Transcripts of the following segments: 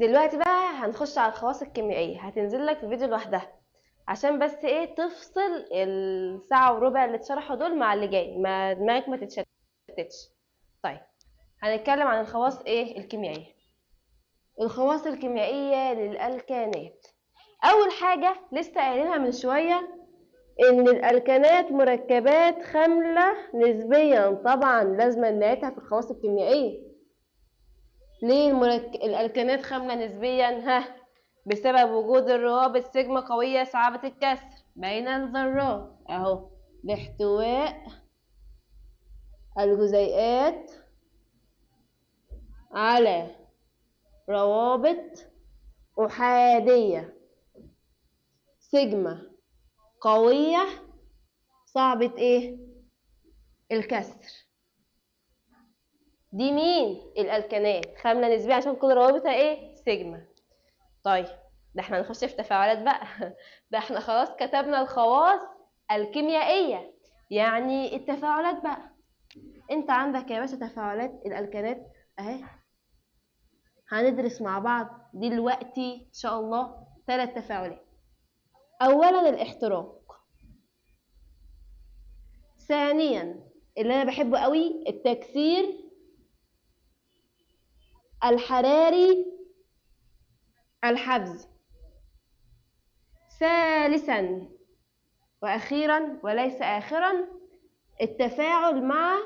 دلوقتي بقى هنخش على الخواص الكيميائية، هتنزل لك في فيديو لوحدها عشان بس ايه تفصل الساعة وربع اللي اتشرحوا دول مع اللي جاي، ما دماغك ما تتشتتش. طيب هنتكلم عن الخواص ايه الكيميائية. الخواص الكيميائية للألكانات، أول حاجة لسه قايلينها من شوية إن الألكانات مركبات خاملة نسبيا، طبعا لازم نلاقيها في الخواص الكيميائية. ليه الألكانات خاملة نسبيا؟ بسبب وجود الروابط سيجما قوية صعبة الكسر بين الذرات اهو، لاحتواء الجزيئات على روابط أحادية سيجما قوية صعبة ايه؟ الكسر. دي مين؟ الألكانات خاملة نسبيا عشان كل روابطها ايه؟ سيجما. طيب ده احنا هنخش في تفاعلات بقى ده احنا خلاص كتبنا الخواص الكيميائية، يعني التفاعلات بقى. انت عندك يا باشا تفاعلات الألكانات اهي، هندرس مع بعض دلوقتي ان شاء الله 3 تفاعلات. اولا الاحتراق، ثانيا اللي انا بحبه قوي التكسير الحراري الحفزي، ثالثا واخيرا وليس اخرا التفاعل مع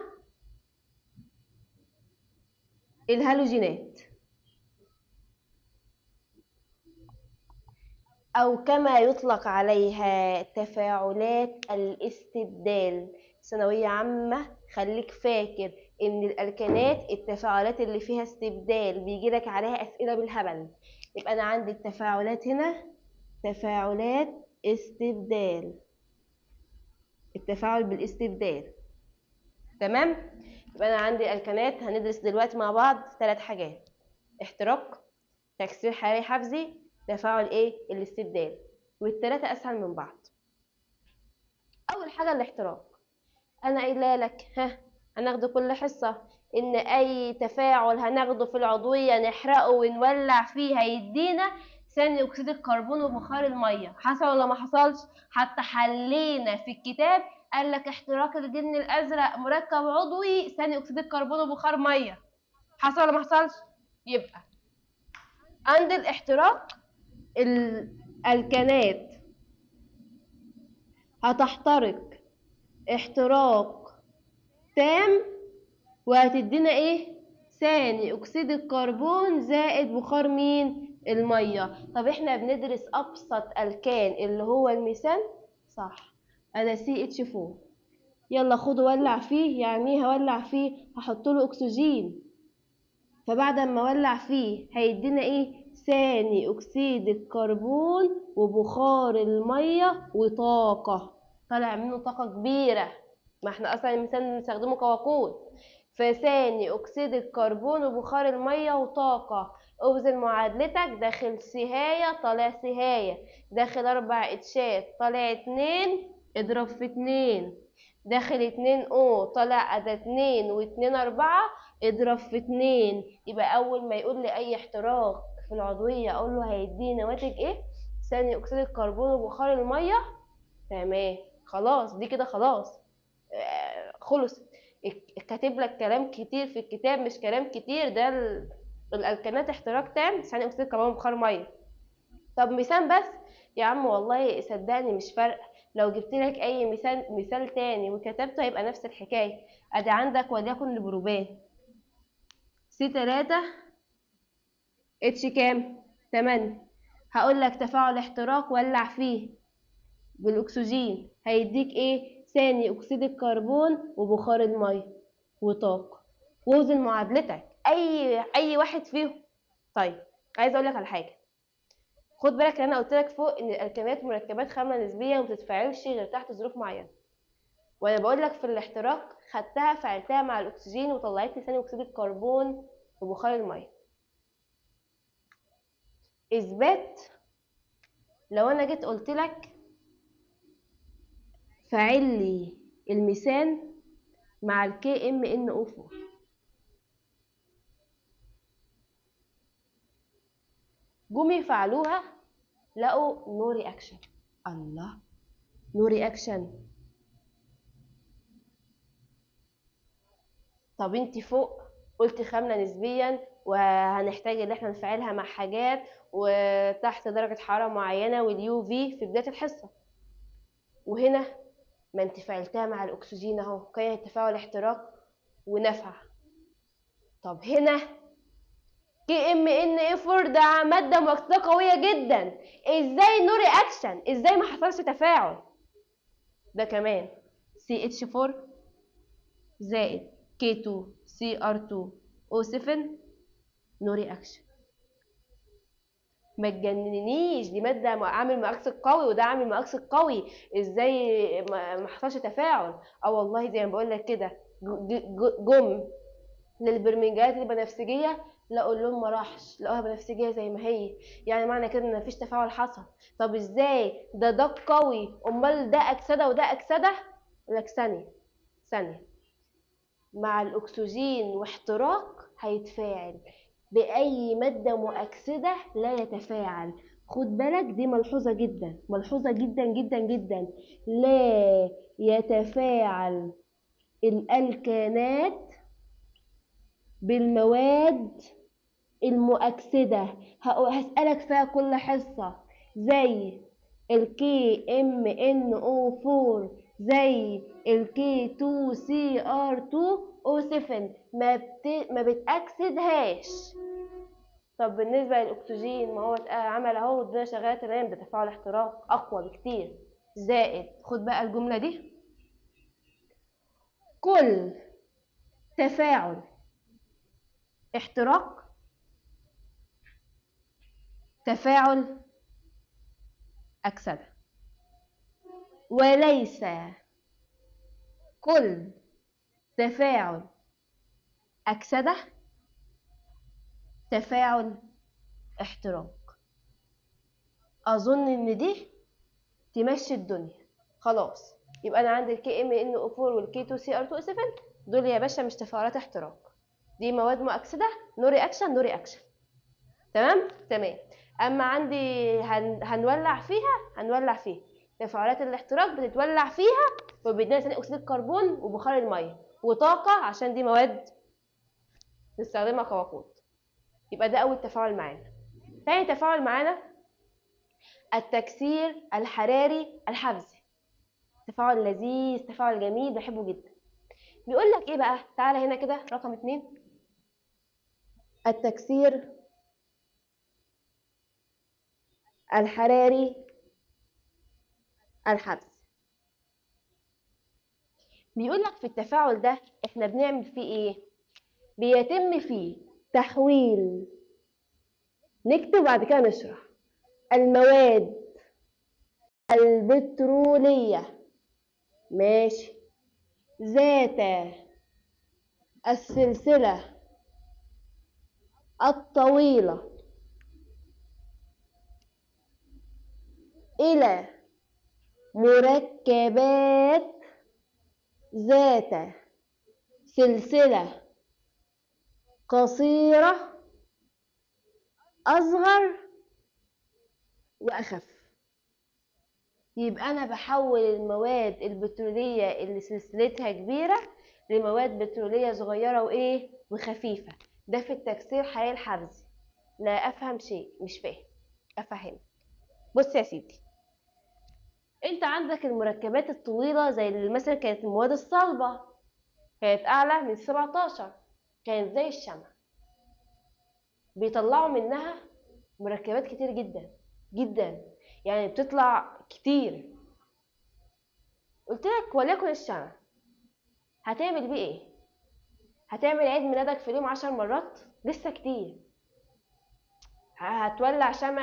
الهالوجينات، أو كما يطلق عليها تفاعلات الاستبدال. ثانوية عامة خليك فاكر إن الألكانات التفاعلات اللي فيها استبدال بيجيلك عليها أسئلة بالهبل. يبقى أنا عندي التفاعلات هنا تفاعلات استبدال، التفاعل بالاستبدال. تمام؟ يبقى أنا عندي الألكانات هندرس دلوقتي مع بعض 3 حاجات: احتراق، تكسير حراري حفزي، تفاعل ايه؟ الاستبدال. والثلاثه اسهل من بعض. اول حاجه الاحتراق، انا قايله لك هناخده كل حصه ان اي تفاعل هناخده في العضويه نحرقه ونولع فيه هيدينا ثاني اكسيد الكربون وبخار الميه. حصل ولا ما حصلش؟ حتى حلينا في الكتاب قال لك احتراق الجن الازرق مركب عضوي ثاني اكسيد الكربون وبخار ميه. حصل ولا ما حصلش؟ يبقى عند الاحتراق الألكانات هتحترق احتراق تام وهتدينا ايه؟ ثاني اكسيد الكربون زائد بخار مين؟ الميه. طب احنا بندرس ابسط الكان اللي هو الميثان، صح؟ انا CH4، يلا خد ولع فيه. يعني ايه هولع فيه؟ هحط له اكسجين، فبعد ما اولع فيه هيدينا ايه؟ ثاني اكسيد الكربون وبخار الميه وطاقه، طالع منه طاقه كبيره، ما احنا اصلا المثال بنستخدمه كوقود. فثاني اكسيد الكربون وبخار الميه وطاقه. اوزن معادلتك، داخل سهايه طالع سهايه، داخل 4 اتشات طالع 2 اضرب في 2، داخل 2 او طالع أدا 2 و2 4 اضرب في 2. يبقى اول ما يقول لي اي احتراق في العضويه اقول له هيديني نواتج ايه؟ ثاني اكسيد الكربون وبخار الميه. تمام، خلاص دي كده خلاص خلص. كاتب لك كلام كتير في الكتاب، مش كلام كتير ده الالكانات احتراق تام ثاني اكسيد الكربون وبخار ميه. طب مثال بس يا عم، والله صدقني مش فارقه، لو جبت لك اي مثال تاني وكتبته هيبقى نفس الحكايه. ادي عندك وليكن البروبان C3 اتش كام؟ 8. هقول لك تفاعل احتراق ولع فيه بالاكسجين هيديك ايه؟ ثاني اكسيد الكربون وبخار الميه وطاقه. ووزن معادلتك اي واحد فيهم. طيب عايز اقول لك على حاجه، خد بالك انا قلت لك فوق ان الالكانات مركبات خامله نسبيه وما بتتفاعلش غير تحت ظروف معينه، وانا بقول لك في الاحتراق خدتها فعلتها مع الاكسجين وطلعت لي ثاني اكسيد الكربون وبخار الميه. اثبات، لو انا جيت قلت لك فاعل لي الميثان مع KMnO4، جم يفعلوها لقوا نو رياكشن. الله، نو رياكشن. طب انت فوق قلتي خاملة نسبيا وهنحتاج ان احنا نفعلها مع حاجات وتحت درجة حرارة معينة واليو في بداية الحصة، وهنا ما انت فعلتها مع الاكسجين اهو، كان التفاعل احتراق ونفع. طب هنا KMnA4 ده مادة مؤكسدة قوية جدا، ازاي نو رياكشن؟ ازاي ما حصلش تفاعل؟ ده كمان CH4 زائد K2CR2O7 نو رياكشن. ما تجننيش، دي مادة عامل مؤكسد قوي وده عامل مؤكسد قوي، ازاي ما حصلش تفاعل؟ والله زي ما بقول لك كده، جم للبرمنجانات البنفسجية لقوا اللون ما راحش، لقوها بنفسجية زي ما هي، يعني معنى كده ان مفيش تفاعل حصل. طب ازاي ده قوي امال ده اكسده وده اكسده؟ لك ثانية مع الاكسجين واحتراق هيتفاعل، باي مادة مؤكسدة لا يتفاعل. خد بالك دي ملحوظة جدا، ملحوظة جدا جدا جدا. لا يتفاعل الالكانات بالمواد المؤكسدة. هسألك فيها كل حصة، زي KMnO4 زي K2CR2O7 ما بتأكسدهاش. طب بالنسبة للأكسجين، ما هو عمل اهو الدنيا شغالة تمام، ده تفاعل احتراق أقوى بكتير. زائد، خد بقى الجملة دي، كل تفاعل احتراق تفاعل أكسدة، وليس كل تفاعل أكسدة تفاعل احتراق. أظن إن دي تمشي الدنيا خلاص. يبقى أنا عندي KMnO4 والK2CR2O7 دول يا باشا مش تفاعلات احتراق، دي مواد مؤكسدة، نو رياكشن نو رياكشن. تمام. أما عندي هنولع فيها تفاعلات الاحتراق بتتولع فيها وبيدينا ثاني أكسيد الكربون وبخار المية وطاقة، عشان دي مواد نستخدمها كوقود. يبقى ده أول تفاعل معانا. تاني تفاعل معانا التكسير الحراري الحفزي. تفاعل لذيذ، تفاعل جميل، بحبه جدا. بيقول لك ايه بقى؟ تعالى هنا كده رقم 2، التكسير الحراري الحفزي. بيقول لك في التفاعل ده احنا بنعمل فيه ايه؟ بيتم فيه تحويل، نكتب بعد كده نشرح، المواد البترولية، ماشي، ذات السلسلة الطويلة إلى مركبات ذات سلسلة قصيرة أصغر وأخف. يبقى أنا بحول المواد البترولية اللي سلسلتها كبيرة لمواد بترولية صغيرة وإيه وخفيفة. ده في التكسير حراري الحفزي. لا أفهم شيء، مش فاهم، أفهم. بص يا سيدي، أنت عندك المركبات الطويلة زي مثلا كانت المواد الصلبة، كانت أعلى من 17، كانت زي الشمع، بيطلعوا منها مركبات كتير جدا جدا، يعني بتطلع كتير. قلت لك وليكن الشمع، هتعمل بيه ايه؟ هتعمل عيد ميلادك في اليوم 10 مرات؟ لسه كتير. هتولع شمع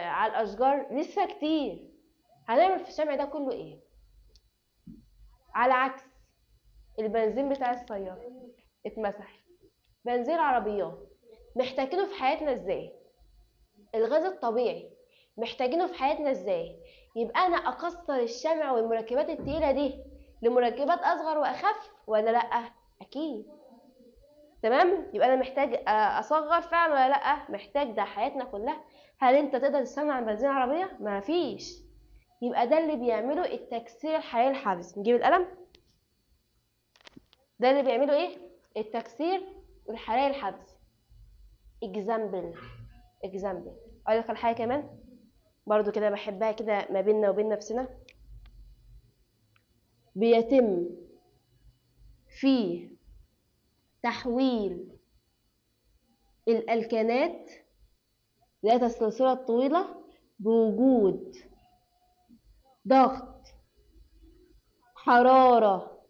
على الاشجار؟ لسه كتير. هنعمل في الشمع ده كله ايه؟ على عكس البنزين بتاع السيارة اتمسح، بنزين العربيات محتاجينه في حياتنا ازاي؟ الغاز الطبيعي محتاجينه في حياتنا ازاي؟ يبقى انا اكسر الشمع والمركبات التقيله دي لمركبات اصغر واخف ولا لا؟ اكيد. تمام؟ يبقى انا محتاج اصغر فعلا ولا لا؟ محتاج، ده حياتنا كلها. هل انت تقدر تستغنى عن بنزين عربيه؟ ما فيش. يبقى ده اللي بيعمله التكسير الحراري الحبسي. نجيب القلم. ده اللي بيعمله ايه؟ التكسير الحراري الحبسي. اكزامبل اقول لك على حاجه كمان برضو كده بحبها كده ما بيننا وبين نفسنا. بيتم في تحويل الألكانات ذات السلسلة الطويلة بوجود ضغط، حرارة،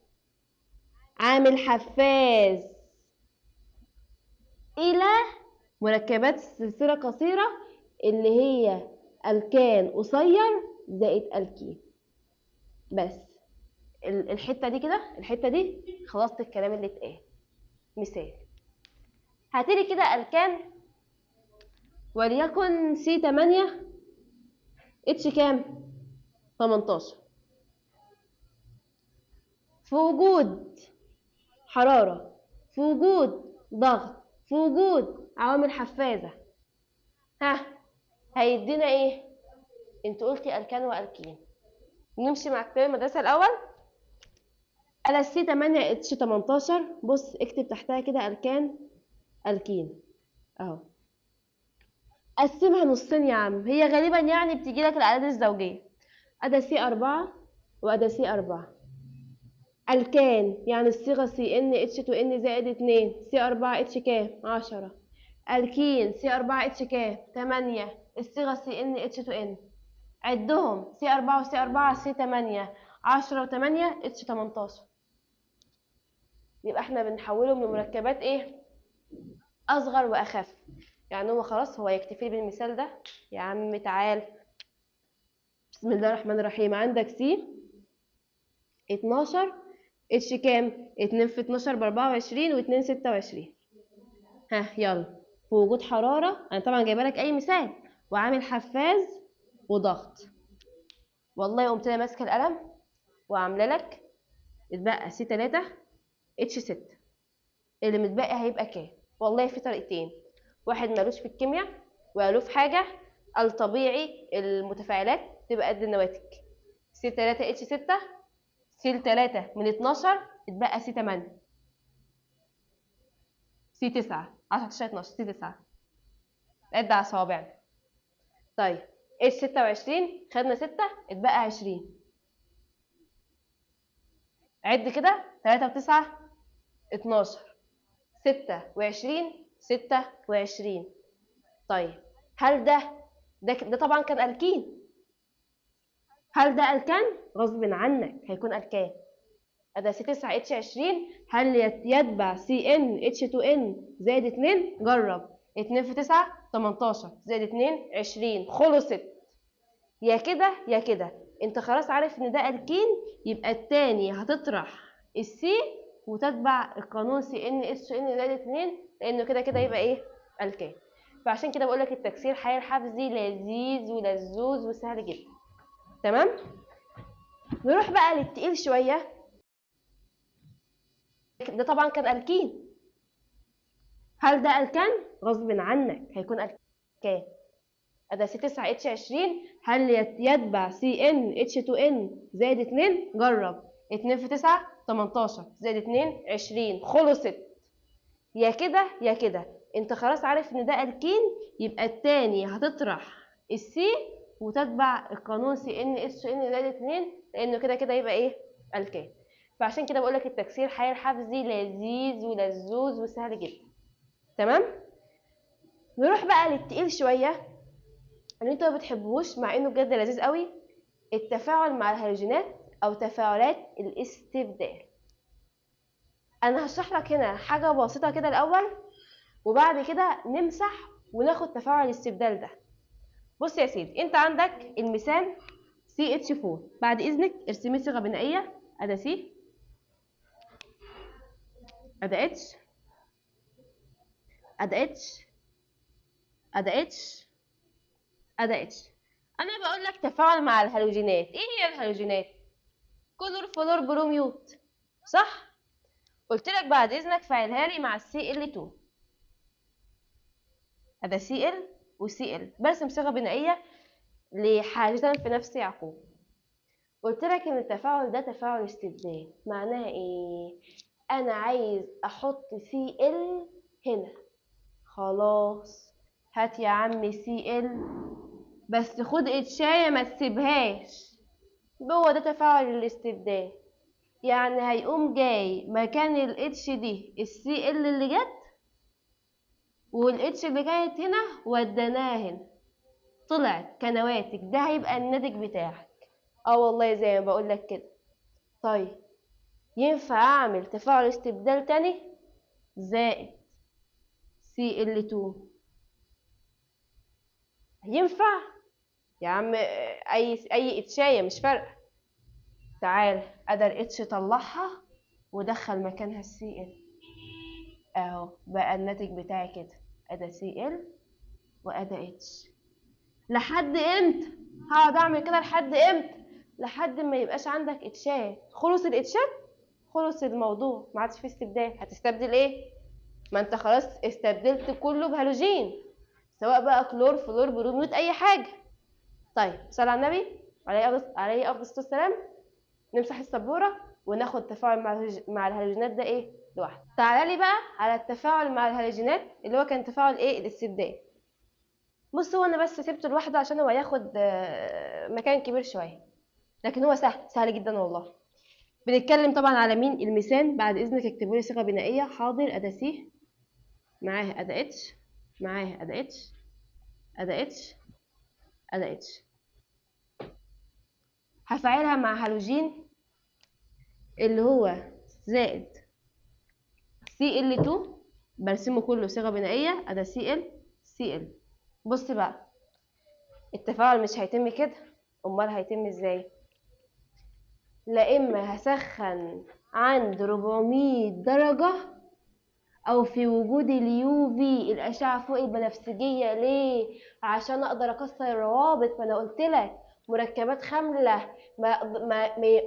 عامل حفاز، إلى مركبات السلسلة قصيرة اللي هي ألكان قصير زائد ألكين. بس الحتة دي كده، الحتة دي خلاصة الكلام اللي اتقال. مثال، هاتيلي كده ألكان وليكن سي 8 اتش كام؟ 18. في وجود حرارة، في وجود ضغط، في وجود عوامل حفازة، ها هيدينا ايه؟ انت قلتي ألكان وألكين. نمشي مع كتاب المدرسة الأول. على السي 8 اتش 18. بص اكتب تحتها كده ألكان ألكين اهو. قسمها نصين يا عم، هي غالبا يعني بتيجي لك الأعداد الزوجية. أدا سي 4 وأدا سي 4. ألكان يعني الصيغة سي ان اتش 2 ان زائد 2. سي 4 اتش كام؟ 10. ألكين سي 4 اتش كام؟ 8. الصيغة سي ان اتش 2 ان. عدهم سي 4 وسي 4 سي 8. 10 و8 اتش 18. يبقى احنا بنحولهم لمركبات ايه؟ أصغر وأخف. يعني هو خلاص هو يكتفي بالمثال ده. يا عم تعال، بسم الله الرحمن الرحيم. عندك سي 12 اتش كام؟ 2 في 12 ب 24 و2 26. ها يلا. في وجود حرارة، أنا طبعا جايبه لك أي مثال، وعامل حفاز وضغط. والله قمت أنا ماسكة القلم وعاملة لك اتبقى سي 3 اتش 6. اللي متبقي هيبقى كام؟ والله في طريقتين، واحد مالوش في الكيمياء وقالوه في حاجة. الطبيعي المتفاعلات تبقى قد النواتج. سي 3 اتش 6، سي 3 من 12 اتبقى سي 8، سي 9 10 11 12 سي 9. عد على صوابعنا. طيب اتش 26 خدنا 6 اتبقى 20. عد كده 3 و9 12. 26 26. طيب هل ده طبعا كان ألكين. هل ده ألكان؟ غصب عنك هيكون ألكان. أدا سي 9 اتش 20. هل يتبع سي ان اتش 2 ان زائد 2؟ جرب. 2 في 9 18 زائد 2 20. خلصت. يا كده يا كده. انت خلاص عارف ان ده ألكين، يبقى التاني هتطرح السي وتتبع القانون سي ان اتش ان زائد 2، لانه كده كده يبقى ايه؟ ألكان. فعشان كده بقول لك التكسير حي الحفظي لذيذ ولذوذ وسهل جدا. تمام؟ نروح بقى للتقيل شويه. ده طبعا كان ألكين. هل ده ألكان؟ غصب عنك هيكون ألكان. أدا سي 9 اتش 20. هل يتبع سي ان اتش 2 ان زائد 2؟ جرب. 2 في 9 18 زائد 2 20. خلصت. يا كده يا كده. انت خلاص عارف ان ده ألكين، يبقى التاني هتطرح السي وتتبع القانون سي ان اتش ان زائد 2، لانه كده كده يبقى ايه؟ ألكان. فعشان كده بقول لك التكسير حي الحفظي لذيذ ولذوذ وسهل جدا. تمام؟ نروح بقى للتقيل شويه اللي انتوا ما بتحبوش مع انه بجد لذيذ قوي. التفاعل مع الهالوجينات او تفاعلات الاستبدال. انا هشرح لك هنا حاجه بسيطه كده الاول، وبعد كده نمسح وناخد تفاعل الاستبدال ده. بص يا سيدي، انت عندك المثال CH4. بعد اذنك ارسمي صيغه بنائيه. ادا سي، ادا اتش، ادا اتش، ادا اتش، ادا اتش. انا بقول لك تفاعل مع الهالوجينات. ايه هي الهالوجينات؟ كلور فلور بروميوت، صح؟ قلت لك بعد اذنك فاعلها لي مع Cl2. ده Cl وCl، برسم صيغه بنائيه لحاجتين في نفس يعقوب. قلت لك ان التفاعل ده تفاعل استبدال. معناها ايه؟ انا عايز احط Cl هنا، خلاص هات يا عم Cl، بس خد اتشاية ما تسيبهاش. هو ده تفاعل الاستبدال. يعني هيقوم جاي مكان الاتش دي الCl اللي جت، والاتش اللي جت هنا وديناها هنا، طلعت كنواتج. ده هيبقى الناتج بتاعك. والله زي ما بقول لك كده. طيب ينفع اعمل تفاعل استبدال تاني زائد Cl2؟ ينفع يا عم، اي اتشايه مش فارقه. تعال ادي الاتش طلعها ودخل مكانها Cl، اهو بقى الناتج بتاعي كده. ادي Cl وادي اتش. لحد امتى هقعد اعمل كده؟ لحد امتى؟ لحد ما يبقاش عندك اتشات. خلص الاتشات خلص الموضوع، ما عادش فيه استبدال. هتستبدل ايه؟ ما انت خلاص استبدلت كله بهالوجين، سواء بقى كلور فلور بروميد اي حاجه. طيب صلى على النبي عليه افضل الصلاه والسلام. نمسح السبوره وناخد تفاعل مع الهالوجينات ده ايه لوحده. تعالى لي بقى على التفاعل مع الهالوجينات اللي هو كان تفاعل ايه الاستبدال. بص هو انا بس سبته لوحده عشان هو ياخد مكان كبير شويه، لكن هو سهل سهل جدا والله. بنتكلم طبعا على مين؟ الميثان. بعد اذنك اكتبوا لي صيغه بنائيه. حاضر. ادا سي معاها ادا اتش، معاها ادا اتش، ادا اتش، ادا اتش. هفعلها مع هالوجين اللي هو زائد Cl2، برسمه كله صيغه بنائيه. ادا Cl. بص بقى، التفاعل مش هيتم كده، امال هيتم ازاي؟ لا اما هسخن عند 400 درجه، او في وجود اليو في الاشعه فوق البنفسجيه. ليه؟ عشان اقدر اكسر الروابط. ما انا قلت لك مركبات خامله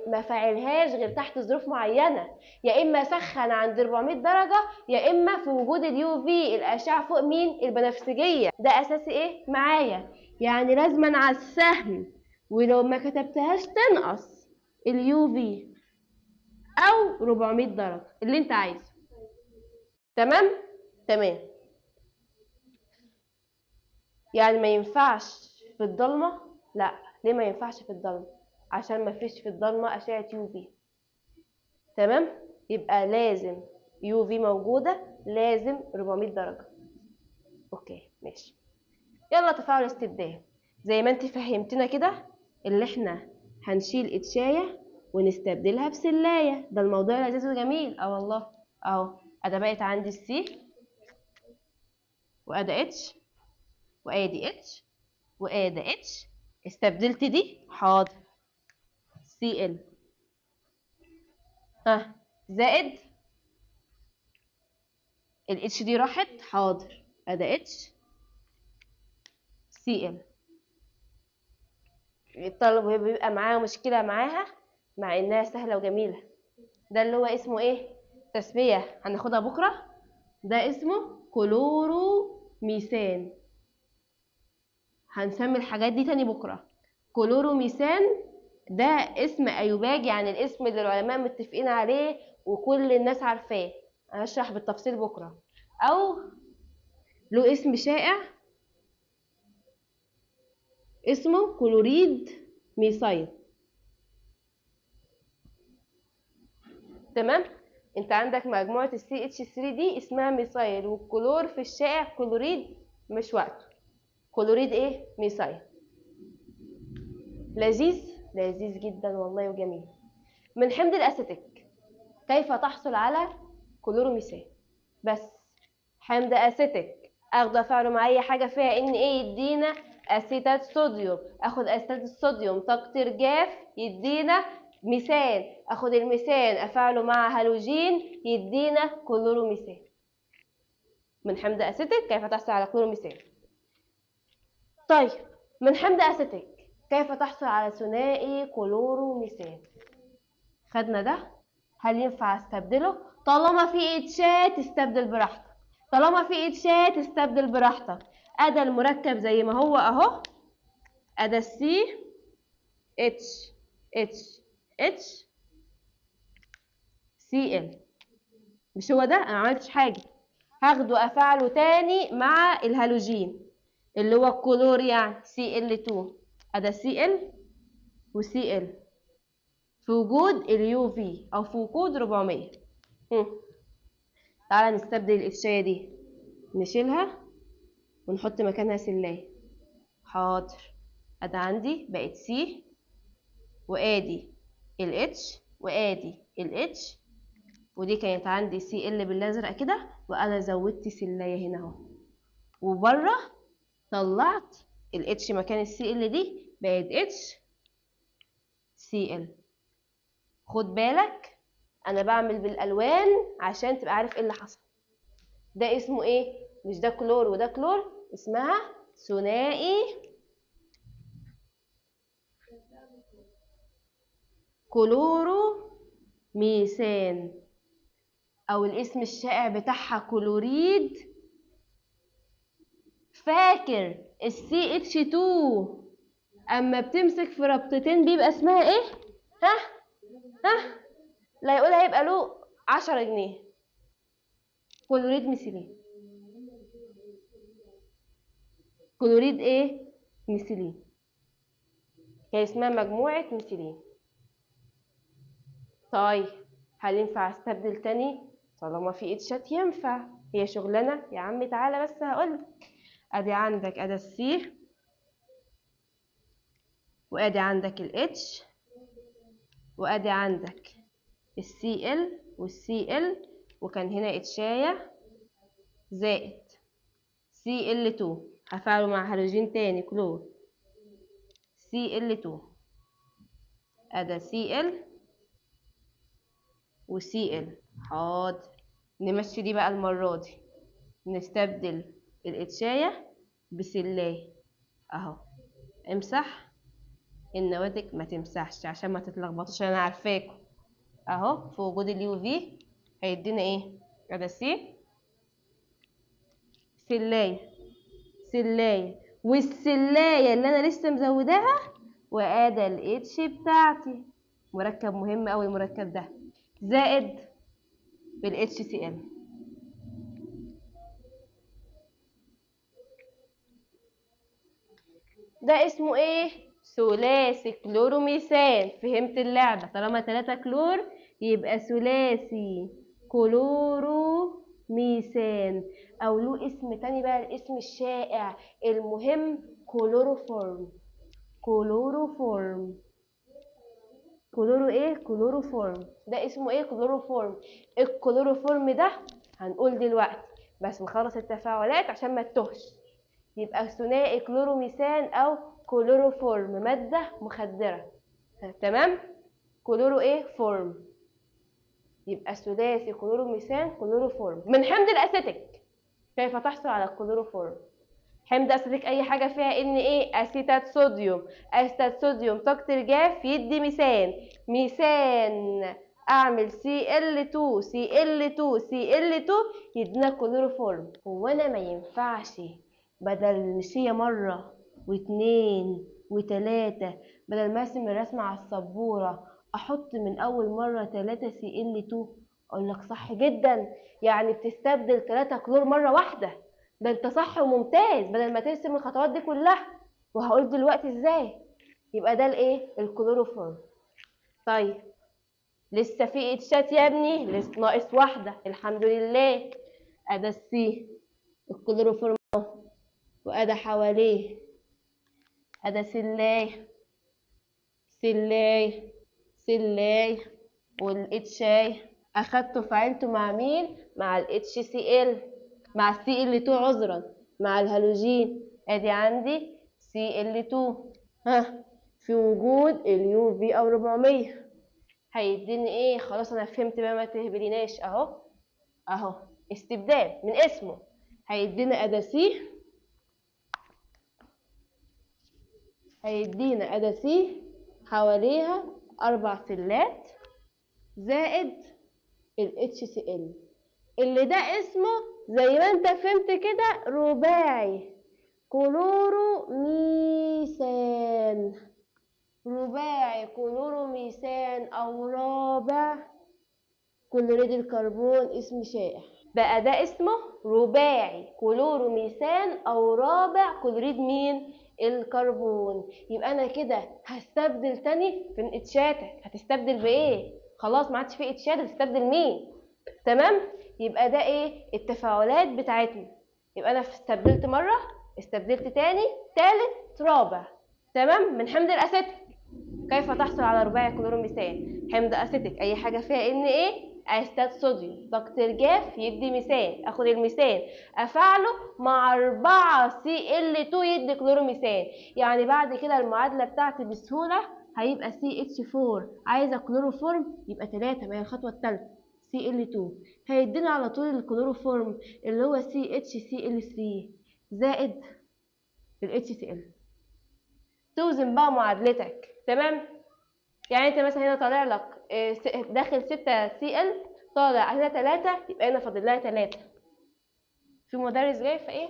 ما فاعلهاش غير تحت ظروف معينه. يا اما اسخن عند 400 درجه، يا اما في وجود اليو في الاشعه فوق مين؟ البنفسجيه. ده اساسي ايه معايا؟ يعني لازما على السهم، ولو ما كتبتهاش تنقص اليو في او 400 درجه اللي انت عايزه. تمام تمام. يعني ما ينفعش في الضلمه؟ لا. ليه ما ينفعش في الضلمه؟ عشان ما فيش في الضلمه اشعه يو في. تمام. يبقى لازم يو في موجوده، لازم 400 درجه. اوكي ماشي. يلا تفاعل استبدال زي ما انت فهمتنا كده، اللي احنا هنشيل اتشايه ونستبدلها بسلايه. ده الموضوع لذيذ وجميل. والله اهو. ادا بقت عندي السي وادا اتش وادي اتش وادي اتش. استبدلت دي، حاضر. Cl ها زائد الاتش دي راحت، حاضر. ادي اتش Cl. الطالب بيبقى معاه مشكلة معاها مع انها سهلة وجميلة. ده اللي هو اسمه ايه؟ تسمية هناخدها بكرة. ده اسمه كلورو ميثان. هنسمي الحاجات دي تاني بكرة. كلورو ميثان ده اسم ايوباج، يعني الاسم اللي العلماء متفقين عليه وكل الناس عارفاه. هشرح بالتفصيل بكرة. او له اسم شائع اسمه كلوريد ميثايل. تمام. انت عندك مجموعة CH3 دي اسمها ميثايل، والكلور في الشائع كلوريد. مش وقته. كلوريد ايه؟ ميثايل. لذيذ لذيذ جدا والله وجميل. من حمض الاسيتيك كيف تحصل على كلوروميثان؟ بس حمض اسيتيك اخده افعله مع اي حاجه فيها ان ايه يدينا اسيتات صوديوم. اخد اسيتات الصوديوم تقطير جاف يدينا ميثان. اخد الميثان افعله مع هالوجين يدينا كلوروميثان. من حمض اسيتيك كيف تحصل على كلوروميثان. طيب من حمض اسيتيك كيف تحصل على ثنائي كلوروميثان؟ خدنا ده هل ينفع استبدله؟ طالما في اتشات استبدل براحتك، طالما في اتشات استبدل براحتك. ادى المركب زي ما هو اهو، ادى السي اتش اتش اتش سي ال. مش هو ده؟ انا ما عملتش حاجه. هاخده افعله تاني مع الهالوجين اللي هو الكلور، يعني سي ال 2. ادى سي ال وسي ال في وجود اليو في او في وجود 400. تعالى نستبدل الاتشايه دي، نشيلها ونحط مكانها سلاية. حاضر. ادي عندي بقت سي، وادي الاتش، وادي الاتش، ودي كانت عندي سي ال بالازرق كده، وانا زودت سلاية هنا اهو، وبره طلعت الاتش مكان السي ال دي بقت اتش سي ال. خد بالك انا بعمل بالالوان عشان تبقى عارف ايه اللي حصل. ده اسمه ايه؟ مش ده كلور وده كلور، اسمها ثنائي كلورو ميثان، او الاسم الشائع بتاعها كلوريد. فاكر السي اتش 2 اما بتمسك في ربطتين بيبقى اسمها ايه؟ ها ها، لا يقولها يبقى له 10 جنيه. كلوريد ميثيلين. كلوريد ايه؟ ميثيلين. كان اسمها مجموعة ميثيلين. طيب هل ينفع استبدل تاني؟ طالما في اتشات ينفع، هي شغلانة يا عم. تعالى بس هقولك. ادي عندك ادي السي، وادي عندك الاتش، وادي عندك السي ال والسي ال، وكان هنا اتشاية زائد سي ال 2. هفعله مع هالوجين تاني كلور سي ال 2. ادي سي ال وسي ال. حاضر. نمشي دي بقى المرة دي، نستبدل الاتشاية بسلاية اهو. امسح النواتج، ما تمسحش عشان ما تتلخبطوش، انا عارفاكم. اهو في وجود اليو في هيدينا ايه؟ ادي سي سلاية سلاية، والسلاية اللي انا لسه مزوداها، وادي الاتش بتاعتي، مركب مهم اوي المركب ده، زائد بالاتش سي ال. ده اسمه ايه؟ ثلاثي كلوروميثان. فهمت اللعبة؟ طالما 3 كلور يبقى ثلاثي كلوروميثان، او له اسم تاني بقى الاسم الشائع المهم كلوروفورم. كلوروفورم. كلورو ايه؟ كلوروفورم. ده اسمه ايه؟ كلوروفورم. الكلوروفورم ده هنقول دلوقتي، بس نخلص التفاعلات عشان ما تتوهش. يبقى ثنائي كلوروميثان او كلوروفورم، مادة مخدرة. تمام؟ كلورو ايه؟ فورم. يبقى ثلاثي كلوروميثان كلوروفورم من حمض الاسيتيك. كيف تحصل على الكلوروفورم؟ حمض اسيتيك اي حاجه فيها ان ايه؟ اسيتات صوديوم. اسيتات صوديوم طاقه الجاف يدي ميثان. ميثان اعمل سي ال 2 سي ال 2 سي ال 2 يدينا كلوروفورم. هو انا ما ينفعش بدل مش هي مره واتنين وتلاته، بدل ما ارسم الرسمه على السبوره احط من اول مره 3 سي ال 2؟ اقول لك صح جدا، يعني بتستبدل 3 كلور مره واحده. ده انت صح وممتاز، بدل ما ترسم الخطوات دي كلها. وهقول دلوقتي ازاي. يبقى ده الايه؟ الكلوروفورم. طيب لسه في اتشات يا ابني، لسه ناقص واحده الحمد لله. ادا السي الكلوروفورم وادا حواليه ادا سلاي سلاي سلاي، والاتشاي اخدته فعلته مع مين؟ مع الاتش سي ال، مع السي ال 2 عذرا، مع الهالوجين. ادي عندي سي ال 2 ها في وجود اليو في او 400 هيديني ايه؟ خلاص انا فهمت بقى، ما تهبليناش. اهو اهو استبدال من اسمه. هيدينا ادا سي، هيدينا ادا سي حواليها 4 سلات زائد ال HCl اللي ده اسمه زي ما انت فهمت كده رباعي كلوروميثان. رباعي كلوروميثان أو رابع كلوريد الكربون، اسم شائع. بقى ده اسمه رباعي كلوروميثان أو رابع كلوريد مين؟ الكربون. يبقى أنا كده هستبدل تاني في اتشاتك. هتستبدل بإيه؟ خلاص ما عادش فيه اتشات، هتستبدل مين؟ تمام؟ يبقى ده إيه؟ التفاعلات بتاعتنا. يبقى أنا استبدلت مرة، استبدلت تاني، تالت، رابع. تمام؟ من حمض الأسيتيك. كيف تحصل على رباعي كلوروميثان؟ حمض أسيتيك أي حاجة فيها ان ايه؟ أسيتات صوديوم. ضغط الجاف يدي ميثان، اخد الميثان افعله مع 4Cl2 يدي كلوروميثان. يعني بعد كده المعادلة بتاعتي بسهولة هيبقى CH4 عايزة كلوروفورم يبقى 3، ما هي الخطوة الثالثة Cl2 هيدينا على طول الكلوروفورم اللي هو CHCl3 زائد ال HCl. توزن بقى معادلتك. تمام؟ يعني انت مثلا هنا طالع لك داخل 6Cl طالع هنا 3، يبقى هنا فاضل لها 3. في مدرس جاي فايه؟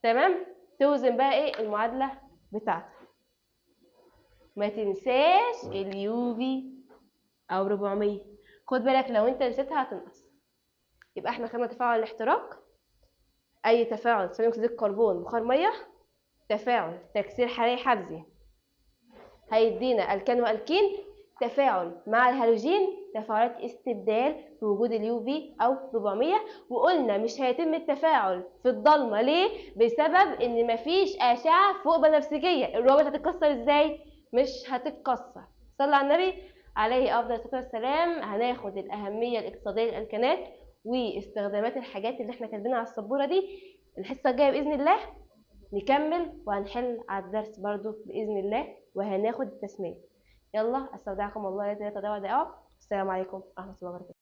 تمام؟ توزن بقى ايه المعادلة بتاعتك. ما تنساش اليوفي او 400. خد بالك لو انت نسيتها هتنقص. يبقى احنا خدنا تفاعل الاحتراق، اي تفاعل ثاني اكسيد الكربون بخار ميه، تفاعل تكسير حراري حفزي هيدينا الكان والكين، تفاعل مع الهالوجين تفاعلات استبدال في وجود اليو في او 400. وقلنا مش هيتم التفاعل في الضلمه. ليه؟ بسبب ان مفيش اشعه فوق بنفسجيه. الروابط هتتكسر ازاي؟ مش هتتكسر. صلى على النبي عليه افضل الصلاه والسلام. هناخد الاهميه الاقتصاديه للالكانات واستخدامات الحاجات اللي احنا كاتبينها على السبوره دي الحصه الجايه باذن الله. نكمل وهنحل على الدرس برضو بإذن الله وهناخد التسمية. يلا استودعكم الله الذي لا تضيع ودائعه. السلام عليكم ورحمة الله وبركاته.